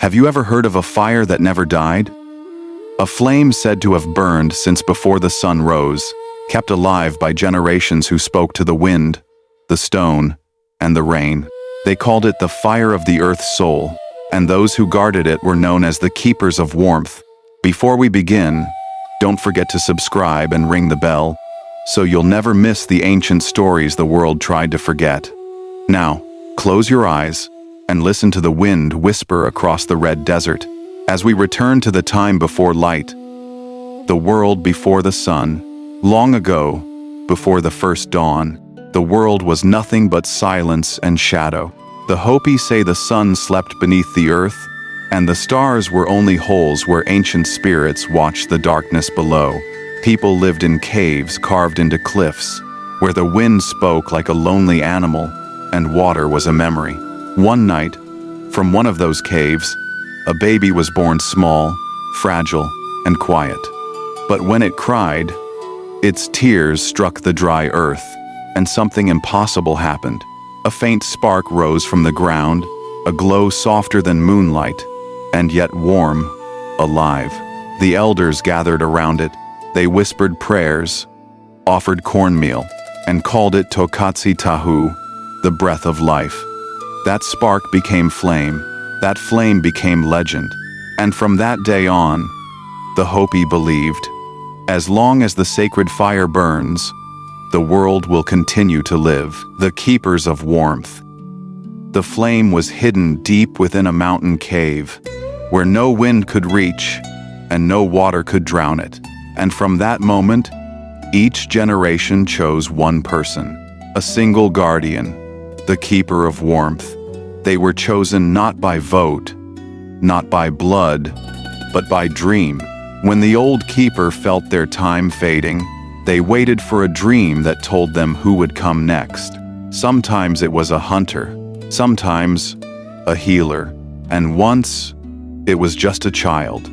Have you ever heard of a fire that never died? A flame said to have burned since before the sun rose, kept alive by generations who spoke to the wind, the stone, and the rain. They called it the fire of the earth's soul, and those who guarded it were known as the keepers of warmth. Before we begin, don't forget to subscribe and ring the bell, so you'll never miss the ancient stories the world tried to forget. Now, close your eyes and listen to the wind whisper across the red desert as we return to the time before light, the world before the sun. Long ago, before the first dawn, the world was nothing but silence and shadow. The Hopi say the sun slept beneath the earth, and the stars were only holes where ancient spirits watched the darkness below. People lived in caves carved into cliffs, where the wind spoke like a lonely animal, and water was a memory. One night, from one of those caves, a baby was born small, fragile, and quiet. But when it cried, its tears struck the dry earth, and something impossible happened. A faint spark rose from the ground, a glow softer than moonlight, and yet warm, alive. The elders gathered around it. They whispered prayers, offered cornmeal, and called it Tokatsi Tahu, the breath of life. That spark became flame. That flame became legend. And from that day on, the Hopi believed, as long as the sacred fire burns, the world will continue to live. The keepers of warmth. The flame was hidden deep within a mountain cave, where no wind could reach and no water could drown it. And from that moment, each generation chose one person, a single guardian, the keeper of warmth. They were chosen not by vote, not by blood, but by dream. When the old keeper felt their time fading, they waited for a dream that told them who would come next. Sometimes it was a hunter, sometimes a healer, and once it was just a child.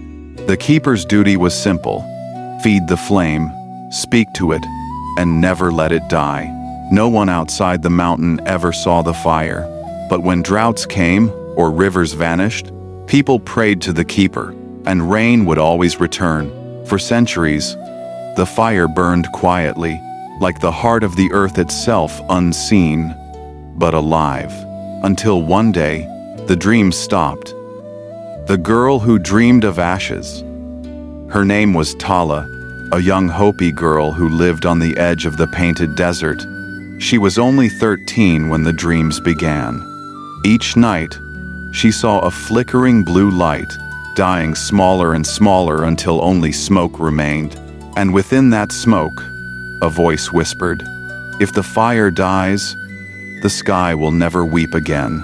The keeper's duty was simple: feed the flame, speak to it, and never let it die. No one outside the mountain ever saw the fire, but when droughts came or rivers vanished, people prayed to the keeper, and rain would always return. For centuries, the fire burned quietly, like the heart of the earth itself, unseen, but alive. Until one day, the dream stopped. The girl who dreamed of ashes. Her name was Tala, a young Hopi girl who lived on the edge of the painted desert. She was only 13 when the dreams began. Each night, she saw a flickering blue light, dying smaller and smaller until only smoke remained. And within that smoke, a voice whispered, "If the fire dies, the sky will never weep again."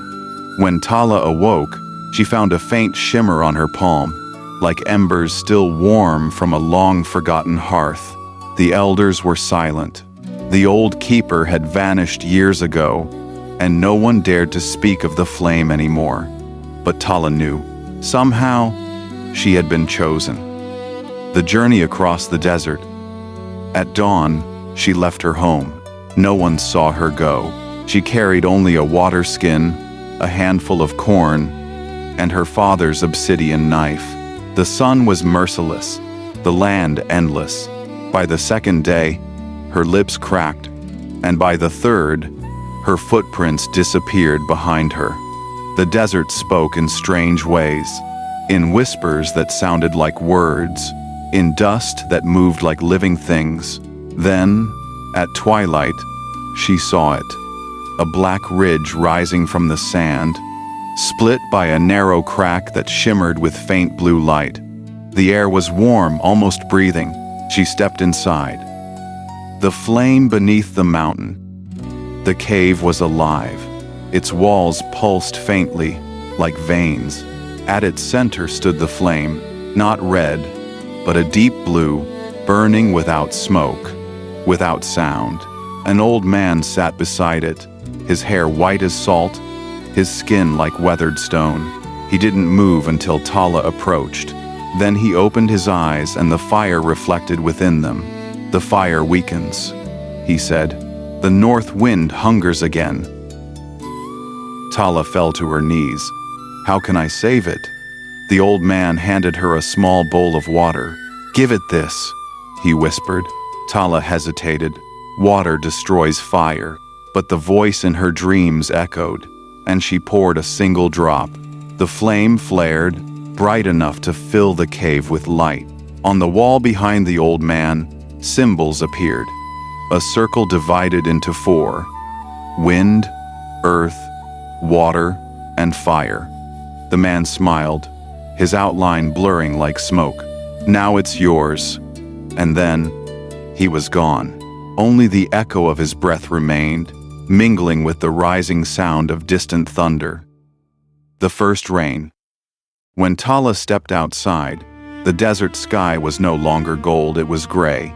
When Tala awoke, she found a faint shimmer on her palm, like embers still warm from a long-forgotten hearth. The elders were silent. The old keeper had vanished years ago, and no one dared to speak of the flame anymore. But Tala knew. Somehow, she had been chosen. The journey across the desert. At dawn, she left her home. No one saw her go. She carried only a water skin, a handful of corn, and her father's obsidian knife. The sun was merciless, the land endless. By the second day, her lips cracked, and by the third, her footprints disappeared behind her. The desert spoke in strange ways, in whispers that sounded like words, in dust that moved like living things. Then, at twilight, she saw it, a black ridge rising from the sand, split by a narrow crack that shimmered with faint blue light. The air was warm, almost breathing. She stepped inside. The flame beneath the mountain. The cave was alive. Its walls pulsed faintly, like veins. At its center stood the flame, not red, but a deep blue, burning without smoke, without sound. An old man sat beside it, his hair white as salt, his skin like weathered stone. He didn't move until Tala approached. Then he opened his eyes and the fire reflected within them. "The fire weakens," he said. "The north wind hungers again." Tala fell to her knees. "How can I save it?" The old man handed her a small bowl of water. "Give it this," he whispered. Tala hesitated. Water destroys fire, but the voice in her dreams echoed, and she poured a single drop. The flame flared, bright enough to fill the cave with light. On the wall behind the old man, symbols appeared. A circle divided into 4: wind, earth, water, and fire. The man smiled, his outline blurring like smoke. "Now it's yours." And then, he was gone. Only the echo of his breath remained, mingling with the rising sound of distant thunder. The first rain. When Tala stepped outside, the desert sky was no longer gold, it was gray.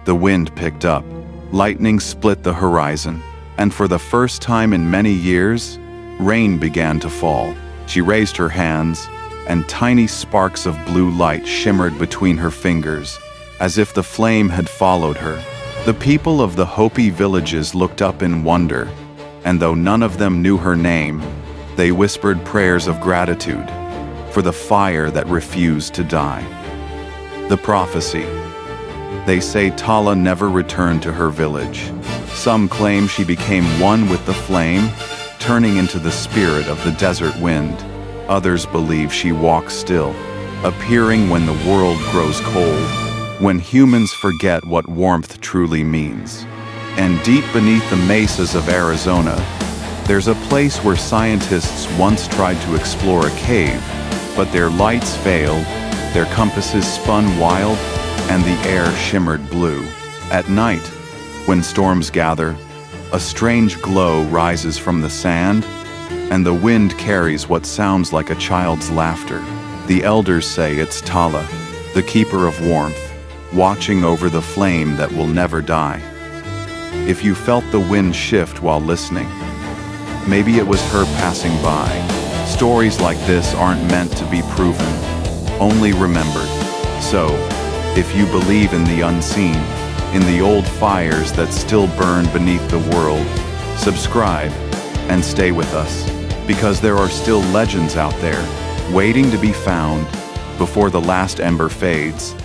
The wind picked up, lightning split the horizon, and for the first time in many years, rain began to fall. She raised her hands, and tiny sparks of blue light shimmered between her fingers, as if the flame had followed her. The people of the Hopi villages looked up in wonder, and though none of them knew her name, they whispered prayers of gratitude for the fire that refused to die. The prophecy. They say Tala never returned to her village. Some claim she became one with the flame, turning into the spirit of the desert wind. Others believe she walks still, appearing when the world grows cold, when humans forget what warmth truly means. And deep beneath the mesas of Arizona, there's a place where scientists once tried to explore a cave, but their lights failed, their compasses spun wild, and the air shimmered blue. At night, when storms gather, a strange glow rises from the sand, and the wind carries what sounds like a child's laughter. The elders say it's Tala, the keeper of warmth, watching over the flame that will never die. If you felt the wind shift while listening, maybe it was her passing by. Stories like this aren't meant to be proven, only remembered. So, if you believe in the unseen, in the old fires that still burn beneath the world, subscribe and stay with us, because there are still legends out there, waiting to be found before the last ember fades.